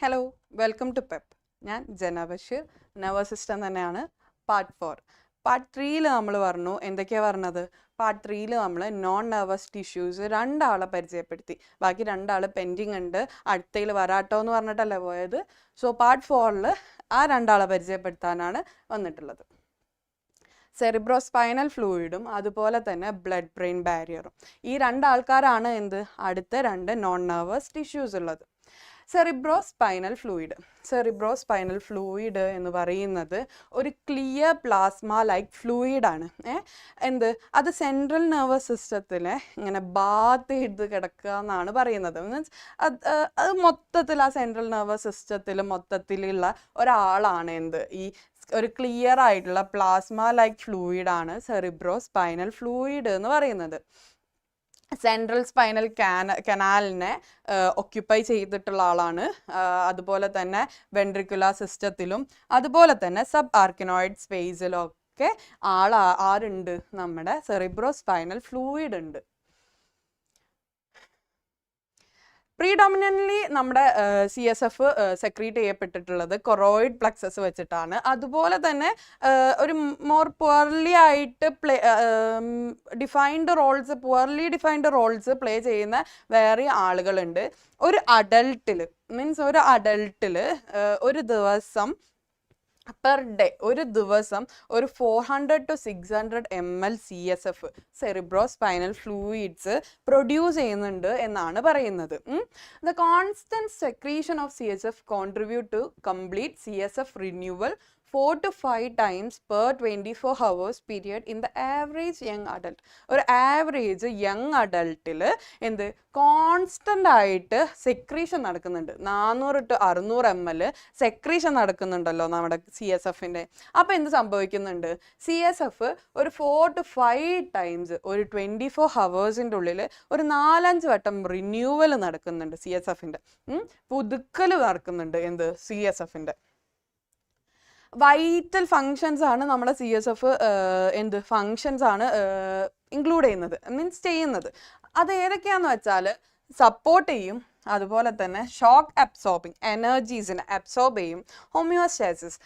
Hello, welcome to PEPP. ഞാൻ ജന Basheer. Nervous system തന്നെയാണ് പാർട്ട് 4. പാർട്ട് 3 നമ്മൾ പറഞ്ഞു എന്തൊക്കെയാണ് പറഞ്ഞത്? പാർട്ട് 3 നമ്മൾ നോൺ നെർവസ് ടിഷ്യൂസ് രണ്ടാളെ പരിചയപ്പെടുത്തി. ബാക്കി രണ്ടാൾ പെൻഡിങ് ഉണ്ട്, അടുത്തയിൽ വരാട്ടോ എന്ന് പറഞ്ഞിട്ടല്ലേ പോയത്. സോ പാർട്ട് 4 ആ രണ്ടാളെ പരിചയപ്പെടുത്താനാണ് വന്നിട്ടുള്ളത്. സെറിബ്രോസ്പൈനൽ ഫ്ലൂയിഡും അതുപോലെ തന്നെ ബ്ലഡ് ബ്രെയിൻ ബാരിയറും. ഈ രണ്ടാൾക്കാരാണ് അടുത്ത രണ്ട് നോൺ നെർവസ് ടിഷ്യൂസ് ഉള്ളത്. സെറിബ്രോസ്പൈനൽ ഫ്ലൂയിഡ് എന്ന് പറയുന്നത് ഒരു ക്ലിയർ പ്ലാസ്മ ലൈക്ക് ഫ്ലൂയിഡാണ്. അത് സെൻട്രൽ നെർവസ് സിസ്റ്റത്തിലെ ഇങ്ങനെ ബാത്ത് ചെയ്ത് കിടക്കുക എന്നാണ് പറയുന്നത്. മീൻസ് അത് മൊത്തത്തിൽ ആ സെൻട്രൽ നെർവസ് സിസ്റ്റത്തിൽ മൊത്തത്തിലുള്ള ഒരാളാണ് ഈ ഒരു ക്ലിയർ ആയിട്ടുള്ള പ്ലാസ്മ ലൈക്ക് ഫ്ലൂയിഡാണ് സെറിബ്രോസ്പൈനൽ ഫ്ലൂയിഡ് എന്ന് പറയുന്നത്. സെൻട്രൽ സ്പൈനൽ കനാലിനെ ഒക്യുപ്പൈ ചെയ്തിട്ടുള്ള ആളാണ്. അതുപോലെ തന്നെ വെൻട്രിക്കുലർ സിസ്റ്റത്തിലും അതുപോലെ തന്നെ സബ് ആർക്കിനോയിഡ് സ്പേസിലും ഒക്കെ ആരുണ്ട്? നമ്മുടെ സെറിബ്രോസ്പൈനൽ ഫ്ലൂയിഡ് ഉണ്ട്. പ്രീഡോമിനൻ്റ്ലി നമ്മുടെ CSF സെക്രീറ്റ് ചെയ്യപ്പെട്ടിട്ടുള്ളത് കൊറോയിഡ് പ്ലക്സസ് വെച്ചിട്ടാണ്. അതുപോലെ തന്നെ ഒരു മോർ പുവർലി ആയിട്ട് ഡിഫൈൻഡ് റോൾസ് പ്ലേ ചെയ്യുന്ന വേറെ ആളുകളുണ്ട്. ഒരു അഡൽട്ടിൽ ഒരു ദിവസം പെർ ഡേ ഒരു 400 to 600 ml CSF cerebrospinal fluids produce ചെയ്യുന്നുണ്ട് എന്നാണ് പറയുന്നത്. The constant secretion of CSF contribute to complete CSF renewal 4 to 5 times per 24 hours period in the average young adult. ഒരു ആവറേജ് യങ് അഡൾട്ടിൽ കോൺസ്റ്റൻ്റ് ആയിട്ട് secretion നടക്കുന്നുണ്ട്. 400 to 600 ml secretion നടക്കുന്നുണ്ടല്ലോ നമ്മുടെ CSFൻ്റെ. അപ്പോൾ എന്ത് സംഭവിക്കുന്നുണ്ട്? CSF ഒരു 4 to 5 times ഒരു 24 ഹവേഴ്സിൻ്റെ ഉള്ളിൽ ഒരു 4-5 വട്ടം റിന്യൂവൽ നടക്കുന്നുണ്ട്. CSFൻ്റെ പുതുക്കൽ നടക്കുന്നുണ്ട് CSFൻ്റെ. വൈറ്റൽ ഫങ്ഷൻസ് ആണ് നമ്മുടെ CSF ഫങ്ഷൻസ് ആണ് ഇൻക്ലൂഡ് ചെയ്യുന്നത്, മീൻസ് ചെയ്യുന്നത്. അത് ഏതൊക്കെയാണെന്ന് വെച്ചാൽ സപ്പോർട്ട് ചെയ്യും, അതുപോലെ തന്നെ ഷോക്ക് അബ്സോർബിങ് എനർജീസിനെ അബ്സോർബ് ചെയ്യും, ഹോമിയോസ്റ്റാസിസ്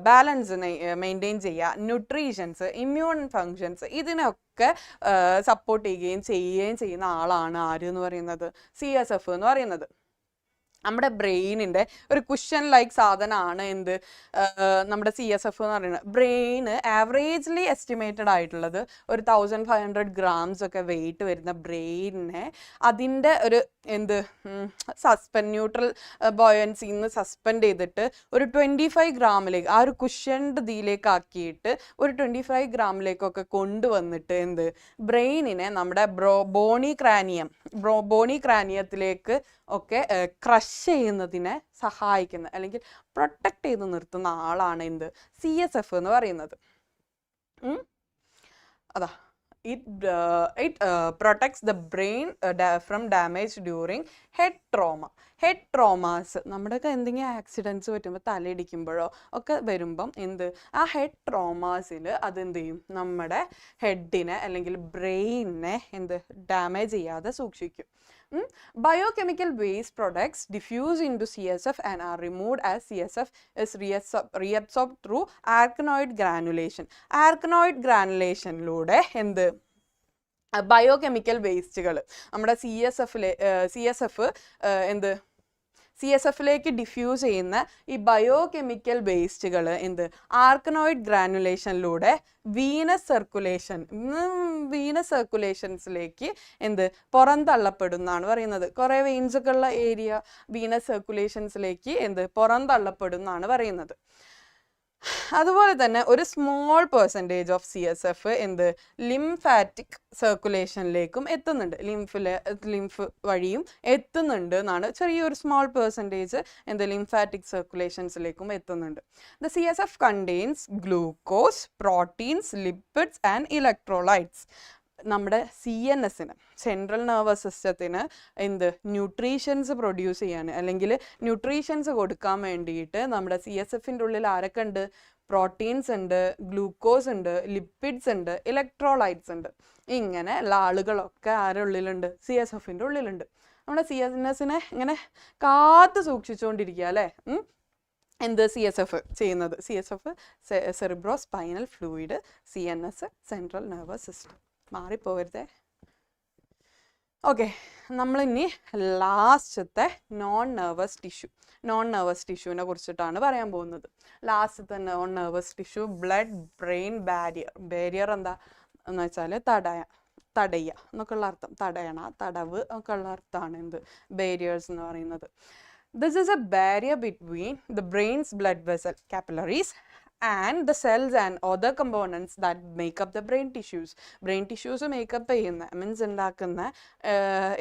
ബാലൻസിനെ മെയിൻറ്റെയിൻ ചെയ്യുക, ന്യൂട്രീഷൻസ്, ഇമ്മ്യൂൺ ഫങ്ഷൻസ് ഇതിനൊക്കെ സപ്പോർട്ട് ചെയ്യുകയും ചെയ്യുന്ന ആളാണ് ആര് എന്ന് പറയുന്നത്? CSF എന്ന് പറയുന്നത്. നമ്മുടെ ബ്രെയിനിൻ്റെ ഒരു കുഷൻ ലൈക്ക് സാധനമാണ് നമ്മുടെ CSF എന്ന് പറയുന്നത്. ബ്രെയിന് ആവറേജ്ലി എസ്റ്റിമേറ്റഡ് ആയിട്ടുള്ളത് ഒരു 1500 grams ഒക്കെ വെയിറ്റ് വരുന്ന ബ്രെയിനിനെ അതിൻ്റെ ഒരു ന്യൂട്രൽ ബോയൻസിന്ന് സസ്പെൻഡ് ചെയ്തിട്ട് ഒരു 25 ഗ്രാമിലേക്ക് ആ ഒരു കുഷൻഡ് ഇതിലേക്ക് ആക്കിയിട്ട് ഒരു 25 ഗ്രാമിലേക്കൊക്കെ കൊണ്ടുവന്നിട്ട് ബ്രെയിനിനെ നമ്മുടെ ബോണി ക്രാനിയത്തിലേക്ക് ഒക്കെ ക്രഷ് ചെയ്യുന്നതിനെ സഹായിക്കുന്ന അല്ലെങ്കിൽ പ്രൊട്ടക്റ്റ് ചെയ്ത് നിർത്തുന്ന ആളാണ് CSF എന്ന് പറയുന്നത്. അതാ it protects the brain from damage during head trauma. Head traumas നമ്മുടെയൊക്കെ എന്തെങ്കിലും ആക്സിഡൻറ്റ്സ് പറ്റുമ്പോൾ തലയിടിക്കുമ്പോഴോ ഒക്കെ വരുമ്പം ആ ഹെഡ് ട്രോമാസിൽ അതെന്ത് ചെയ്യും? നമ്മുടെ ഹെഡിനെ അല്ലെങ്കിൽ ബ്രെയിനിനെ ഡാമേജ് ചെയ്യാതെ സൂക്ഷിക്കും. Biochemical waste products diffuse into CSF and are removed as CSF is reabsorbed through arachnoid granulation. Arachnoid granulationലൂടെ ബയോകെമിക്കൽ വേസ്റ്റുകൾ നമ്മുടെ CSFലേക്ക് ഡിഫ്യൂസ് ചെയ്യുന്ന ഈ ബയോകെമിക്കൽ വേസ്റ്റുകൾ ആർക്കനോയിഡ് ഗ്രാനുലേഷനിലൂടെ വീനസ് സർക്കുലേഷൻസിലേക്ക് പുറന്തള്ളപ്പെടുന്നാണ് പറയുന്നത്. കുറേ വെയിൻസ് ഒക്കെ ഉള്ള ഏരിയ വീനസ് സർക്കുലേഷൻസിലേക്ക് പുറന്തള്ളപ്പെടുന്നാണ് പറയുന്നത്. അതുപോലെ തന്നെ ഒരു small percentage of CSF lymphatic സർക്കുലേഷനിലേക്കും എത്തുന്നുണ്ട്, ലിംഫ് വഴിയും എത്തുന്നുണ്ട് എന്നാണ്. ചെറിയൊരു സ്മോൾ പെർസെൻറ്റേജ് ലിംഫാറ്റിക് സർക്കുലേഷൻസിലേക്കും എത്തുന്നുണ്ട്. The CSF contains glucose, proteins, lipids and electrolytes. നമ്മുടെ CNSന് സെൻട്രൽ നെർവസ് സിസ്റ്റത്തിന് ന്യൂട്രീഷൻസ് പ്രൊഡ്യൂസ് ചെയ്യാൻ അല്ലെങ്കിൽ ന്യൂട്രീഷൻസ് കൊടുക്കാൻ വേണ്ടിയിട്ട് നമ്മുടെ CSFൻ്റെ ഉള്ളിൽ ആരൊക്കെ ഉണ്ട്? പ്രോട്ടീൻസ് ഉണ്ട്, ഗ്ലൂക്കോസ് ഉണ്ട്, ലിപ്പിഡ്സ് ഉണ്ട്, ഇലക്ട്രോലൈറ്റ്സ് ഉണ്ട്. ഇങ്ങനെ ഉള്ള ആളുകളൊക്കെ ആരുടെ ഉള്ളിലുണ്ട്? CSFൻ്റെ ഉള്ളിലുണ്ട്. നമ്മുടെ CNS-നെ ഇങ്ങനെ കാത്തു സൂക്ഷിച്ചുകൊണ്ടിരിക്കുക അല്ലേ? എന്ത് CSF ചെയ്യുന്നത്? CSF cerebro spinal fluid, CNS central nervous system. മാറിപ്പോകരുതേ. ഓക്കെ, നമ്മളിനി ലാസ്റ്റത്തെ നോൺ നെർവസ് ടിഷ്യൂവിനെ കുറിച്ചിട്ടാണ് പറയാൻ പോകുന്നത്. ലാസ്റ്റത്തെ non nervous tissue blood brain barrier എന്താ എന്ന് വെച്ചാൽ തടയുക എന്നൊക്കെയുള്ള അർത്ഥം. തടവ് ഒക്കെ ഉള്ള അർത്ഥമാണ് എന്ത് ബാരിയേഴ്സ് എന്ന് പറയുന്നത്. This is a barrier between the brain's blood vessel capillaries and the cells and other components that make up the brain tissues. Brain tissues make up ചെയ്യുന്ന മീൻസ് ഉണ്ടാക്കുന്ന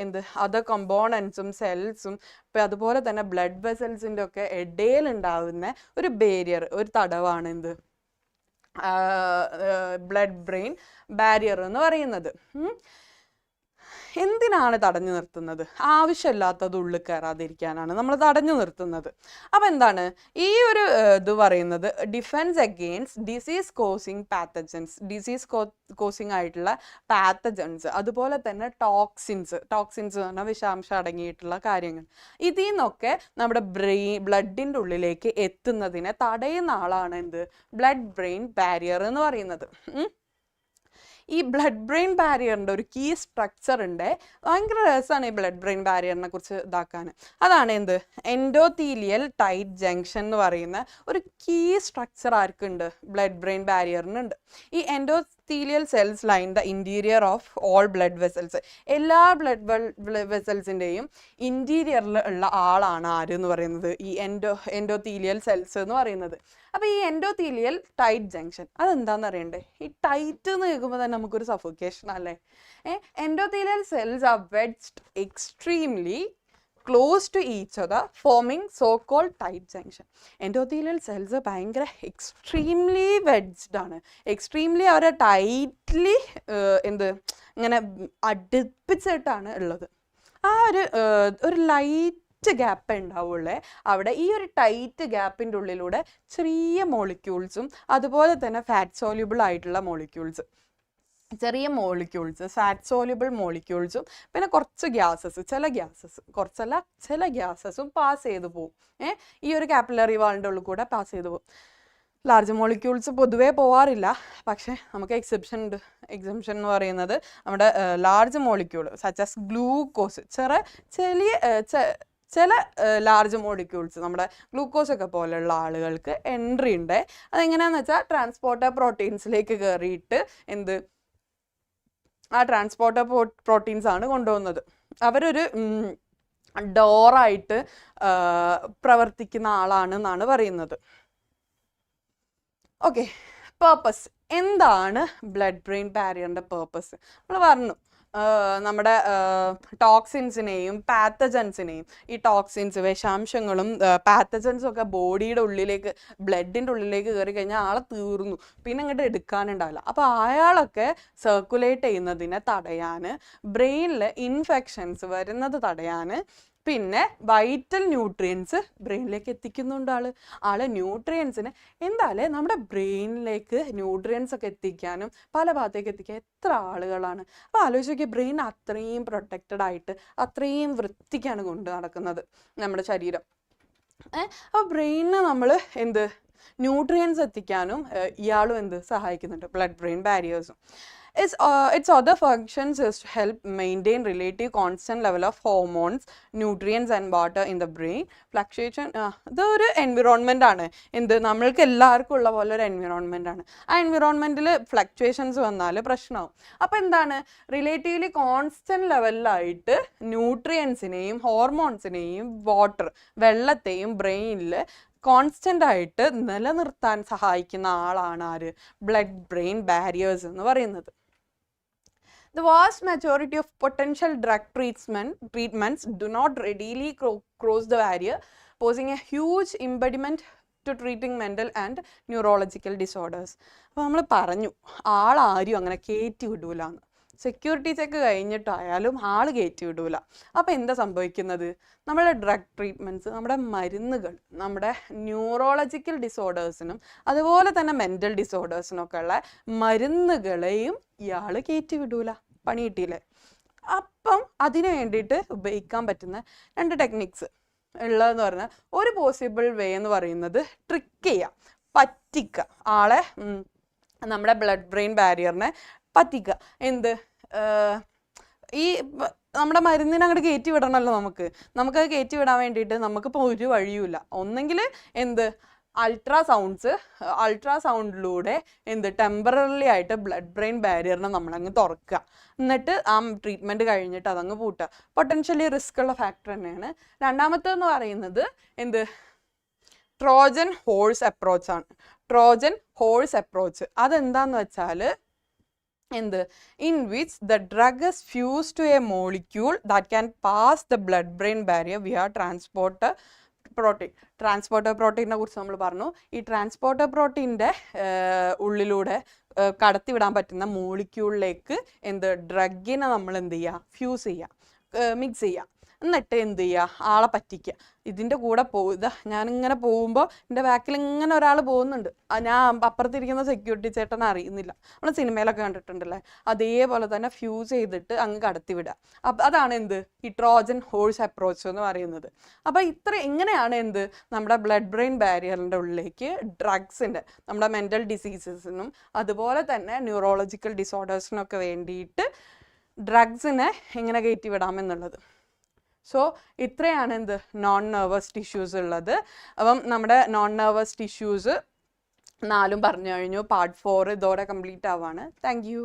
എന്ത് അതർ കമ്പോണൻസും സെൽസും ഇപ്പം അതുപോലെ തന്നെ ബ്ലഡ് വെസൽസിൻ്റെ ഒക്കെ ഇടയിലുണ്ടാവുന്ന ഒരു ബാരിയർ, ഒരു തടവാണ് എന്ത് ബ്ലഡ് ബ്രെയിൻ ബാരിയർ എന്ന് പറയുന്നത്. എന്തിനാണ് തടഞ്ഞു നിർത്തുന്നത്? ആവശ്യമില്ലാത്തത് ഉള്ളിൽ കയറാതിരിക്കാനാണ് നമ്മൾ തടഞ്ഞു നിർത്തുന്നത്. അപ്പം എന്താണ് ഈ ഒരു ഇത് പറയുന്നത്? Defence against disease causing pathogens, causing ആയിട്ടുള്ള പാത്തജൻസ്, അതുപോലെ തന്നെ ടോക്സിൻസ് എന്ന് പറഞ്ഞാൽ വിഷാംശം അടങ്ങിയിട്ടുള്ള കാര്യങ്ങൾ. ഇതിൽ നിന്നൊക്കെ നമ്മുടെ ബ്ലഡിൻ്റെ ഉള്ളിലേക്ക് എത്തുന്നതിനെ തടയുന്ന ആളാണ് എന്ത് ബ്ലഡ് ബ്രെയിൻ ബാരിയർ എന്ന് പറയുന്നത്. ഈ ബ്ലഡ് ബ്രെയിൻ ബാരിയറിൻ്റെ ഒരു കീ സ്ട്രക്ചർ ഉണ്ട്. ഭയങ്കര രസമാണ് ഈ ബ്ലഡ് ബ്രെയിൻ ബാരിയറിനെ കുറിച്ച് ഇതാക്കാൻ. അതാണ് എന്ത് എൻഡോത്തീലിയൽ ടൈറ്റ് ജംഗ്ഷൻ എന്ന് പറയുന്ന ഒരു കീ സ്ട്രക്ചർ ആർക്കുണ്ട്? ബ്ലഡ് ബ്രെയിൻ ബാരിയറിനുണ്ട്. ഈ endothelial cells line the interior of all blood vessels. എല്ലാ ബ്ലഡ് വെസൽസിൻ്റെയും ഇൻറ്റീരിയറിൽ ഉള്ള ആളാണ് ആര് എന്ന് പറയുന്നത്? ഈ എൻഡോത്തീലിയൽ സെൽസ് എന്ന് പറയുന്നത്. അപ്പോൾ ഈ എൻഡോത്തീലിയൽ ടൈറ്റ് ജംഗ്ഷൻ അതെന്താണെന്ന് അറിയണ്ടേ? ഈ ടൈറ്റ് എന്ന് കേൾക്കുമ്പോൾ തന്നെ നമുക്കൊരു സഫോക്കേഷൻ അല്ലേ? Endothelial cells are wedged extremely close to each other forming so called tight junction. Endothelial cells ഭയങ്കര എക്സ്ട്രീംലി വെഡ്ജ്ഡ് ആണ്. എക്സ്ട്രീംലി അവരെ ടൈറ്റ്ലി ഇങ്ങനെ അടുപ്പിച്ചിട്ടാണ് ഉള്ളത്. ആ ഒരു ലൈറ്റ് ഗ്യാപ്പ് ഉണ്ടാവുള്ളേ. അവിടെ ഈ ഒരു ടൈറ്റ് ഗ്യാപ്പിൻ്റെ ഉള്ളിലൂടെ ചെറിയ മോളിക്യൂൾസും അതുപോലെ തന്നെ ഫാറ്റ് സോല്യൂബിൾ ആയിട്ടുള്ള മോളിക്യൂൾസ്, ചെറിയ മോളിക്യൂൾസ്, ഫാറ്റ് സോല്യൂബിൾ മോളിക്യൂൾസും പിന്നെ കുറച്ച് ഗ്യാസസ്, ചില ഗ്യാസസും പാസ് ചെയ്ത് പോകും. ഈ ഒരു കാപ്പിലറി വാളിൻ്റെ ഉള്ളിൽ കൂടെ പാസ് ചെയ്ത് പോകും. ലാർജ് മോളിക്യൂൾസ് പൊതുവേ പോവാറില്ല, പക്ഷേ നമുക്ക് എക്സെപ്ഷൻ ഉണ്ട്. എക്സെപ്ഷൻ എന്ന് പറയുന്നത് നമ്മുടെ large molecule such as glucose, ചില ലാർജ് മോളിക്യൂൾസ് നമ്മുടെ ഗ്ലൂക്കോസൊക്കെ പോലെയുള്ള ആളുകൾക്ക് എൻട്രി ഉണ്ട്. അതെങ്ങനെയാണെന്ന് വെച്ചാൽ ട്രാൻസ്പോർട്ടർ പ്രോട്ടീൻസിലേക്ക് കയറിയിട്ട് ആ ട്രാൻസ്പോർട്ടർ പ്രോട്ടീൻസ് ആണ് കൊണ്ടുപോകുന്നത്. അവരൊരു ഡോറായിട്ട് പ്രവർത്തിക്കുന്ന ആളാണെന്നാണ് പറയുന്നത്. ഓക്കെ, പേർപ്പസ് എന്താണ് ബ്ലഡ് ബ്രെയിൻ ബാരിയറിൻ്റെ പേർപ്പസ്? നമ്മൾ പറഞ്ഞു നമ്മുടെ ടോക്സിൻസിനെയും പാത്തജൻസിനെയും, ഈ ടോക്സിൻസ് വിഷാംശങ്ങളും പാത്തജൻസും ഒക്കെ ബോഡിയുടെ ഉള്ളിലേക്ക് ബ്ലഡിൻ്റെ ഉള്ളിലേക്ക് കയറി കഴിഞ്ഞാൽ ആളെ തീർന്നു, പിന്നെ അങ്ങോട്ട് എടുക്കാനുണ്ടാവില്ല. അപ്പോൾ അയാളൊക്കെ സർക്കുലേറ്റ് ചെയ്യുന്നതിനെ തടയാൻ, ബ്രെയിനിൽ ഇൻഫെക്ഷൻസ് വരുന്നത് തടയാൻ, പിന്നെ വൈറ്റൽ ന്യൂട്രിയൻസ് ബ്രെയിനിലേക്ക് എത്തിക്കുന്നുണ്ട് ആള് ന്യൂട്രിയൻസിന്. എന്തായാലും നമ്മുടെ ബ്രെയിനിലേക്ക് ന്യൂട്രിയൻസ് ഒക്കെ എത്തിക്കാനും പല ഭാഗത്തേക്ക് എത്തിക്കാൻ എത്ര ആളുകളാണ്. അപ്പോൾ ആലോചിച്ച് നോക്കിയാൽ ബ്രെയിൻ അത്രയും പ്രൊട്ടക്റ്റഡ് ആയിട്ട് അത്രയും വൃത്തിക്കാണ് കൊണ്ട് നടക്കുന്നത് നമ്മുടെ ശരീരം. അപ്പോൾ ബ്രെയിനിന് നമ്മൾ ന്യൂട്രിയൻസ് എത്തിക്കാനും ഇയാളും സഹായിക്കുന്നുണ്ട്, ബ്ലഡ് ബ്രെയിൻ ബാരിയേഴ്സും. Its other functions is to help maintain relative constant level of hormones, nutrients and water in the brain. Fluctuation ഇതൊരു എൻവിറോൺമെൻ്റ് ആണ്. നമ്മൾക്ക് എല്ലാവർക്കും ഉള്ള പോലെ ഒരു എൻവിറോൺമെൻ്റ് ആണ്. ആ എൻവിറോൺമെൻറ്റിൽ ഫ്ലക്ച്വേഷൻസ് വന്നാൽ പ്രശ്നമാവും. അപ്പോൾ എന്താണ് റിലേറ്റീവ്ലി കോൺസ്റ്റൻറ്റ് ലെവലിലായിട്ട് ന്യൂട്രിയൻസിനെയും ഹോർമോൺസിനെയും വെള്ളത്തെയും ബ്രെയിനിൽ കോൺസ്റ്റൻ്റ് ആയിട്ട് നിലനിർത്താൻ സഹായിക്കുന്ന ആളാണ് ആര്? ബ്ലഡ് ബ്രെയിൻ ബാരിയേഴ്സ് എന്ന് പറയുന്നത്. The vast majority of potential drug treatments do not readily cross the barrier, posing a huge impediment to treating mental and neurological disorders. അപ്പോൾ നമ്മൾ പറഞ്ഞു ആരും അങ്ങനെ കയറ്റി വിടൂലാന്ന്. സെക്യൂരിറ്റി ചെക്ക് കഴിഞ്ഞിട്ടായാലും കയറ്റി വിടൂല. അപ്പോൾ എന്താ സംഭവിക്കുന്നത്? നമ്മുടെ ഡ്രഗ് ട്രീറ്റ്മെൻറ്റ്സ്, നമ്മുടെ മരുന്നുകൾ, നമ്മുടെ ന്യൂറോളജിക്കൽ ഡിസോർഡേഴ്സിനും അതുപോലെ തന്നെ മെൻ്റൽ ഡിസോർഡേഴ്സിനൊക്കെ ഉള്ള മരുന്നുകളെയും കയറ്റി വിടൂല. പണി കിട്ടിയില്ലേ? അപ്പം അതിന് വേണ്ടിയിട്ട് ഉപയോഗിക്കാൻ പറ്റുന്ന 2 ടെക്നിക്സ് ഉള്ളതെന്ന് പറഞ്ഞാൽ, ഒരു പോസിബിൾ വേ എന്ന് പറയുന്നത് ട്രിക്ക് ചെയ്യുക, പറ്റിക്കുക, ആളെ നമ്മുടെ ബ്ലഡ് ബ്രെയിൻ ബാരിയറിനെ പറ്റിക്കുക. എന്ത് ഈ നമ്മുടെ മരുന്നിനെ അങ്ങോട്ട് കയറ്റി വിടണമല്ലോ നമുക്കത് കയറ്റി വിടാൻ വേണ്ടിയിട്ട് നമുക്കിപ്പോൾ ഒരു വഴിയുമില്ല. ഒന്നെങ്കിൽ എന്ത് അൾട്രാസൗണ്ടിലൂടെ ടെമ്പററി ആയിട്ട് ബ്ലഡ് ബ്രെയിൻ ബാരിയറിനെ നമ്മളങ്ങ് തുറക്കുക, എന്നിട്ട് ആ ട്രീറ്റ്മെൻറ്റ് കഴിഞ്ഞിട്ട് അതങ്ങ് പൂട്ടുക. പൊട്ടൻഷ്യലി റിസ്ക് ഉള്ള ഫാക്ടർ തന്നെയാണ്. രണ്ടാമത്തേന്ന് പറയുന്നത് ട്രോജൻ ഹോഴ്സ് അപ്രോച്ചാണ്. ട്രോജൻ ഹോഴ്സ് അപ്രോച്ച് അതെന്താന്ന് വെച്ചാൽ in which the drug is fused to a molecule that can pass the blood-brain barrier via transporter protein. Transporter പ്രോട്ടീനെ കുറിച്ച് നമ്മൾ പറഞ്ഞു. ഈ ട്രാൻസ്പോർട്ടർ പ്രോട്ടീൻ്റെ ഉള്ളിലൂടെ കടത്തിവിടാൻ പറ്റുന്ന മോളിക്യൂളിലേക്ക് ഡ്രഗിനെ നമ്മൾ ഫ്യൂസ് ചെയ്യുക, മിക്സ് ചെയ്യുക, എന്നിട്ട് ആളെ പറ്റിക്കുക. ഇതിൻ്റെ കൂടെ ഞാനിങ്ങനെ പോകുമ്പോൾ എൻ്റെ ബാക്കിൽ ഇങ്ങനെ ഒരാൾ പോകുന്നുണ്ട്, ഞാൻ അപ്പുറത്തിരിക്കുന്ന സെക്യൂരിറ്റി ചേട്ടനെ അറിയുന്നില്ല. നമ്മൾ സിനിമയിലൊക്കെ കണ്ടിട്ടുണ്ടല്ലേ, അതേപോലെ തന്നെ ഫ്യൂസ് ചെയ്തിട്ട് അങ്ങ് കടത്തിവിടുക. അതാണ് ഈ ട്രോജൻ ഹോഴ്സ് അപ്രോച്ച് എന്ന് പറയുന്നത്. അപ്പോൾ ഇങ്ങനെയാണ് നമ്മുടെ ബ്ലഡ് ബ്രെയിൻ ബാരിയറിൻ്റെ ഉള്ളിലേക്ക് ഡ്രഗ്സിൻ്റെ, നമ്മുടെ മെൻ്റൽ ഡിസീസസിനും അതുപോലെ തന്നെ ന്യൂറോളജിക്കൽ ഡിസോർഡേഴ്സിനൊക്കെ വേണ്ടിയിട്ട് ഡ്രഗ്സിനെ എങ്ങനെ കയറ്റി വിടാമെന്നുള്ളത്. സോ ഇത്രയാണ് നോൺ നെർവസ് ടിഷ്യൂസ് ഉള്ളത്. അപ്പം നമ്മുടെ നോൺ നെർവസ് ടിഷ്യൂസ് 4 പറഞ്ഞു കഴിഞ്ഞു. പാർട്ട് 4 ഇതോടെ കംപ്ലീറ്റ് ആവാണ്. Thank you.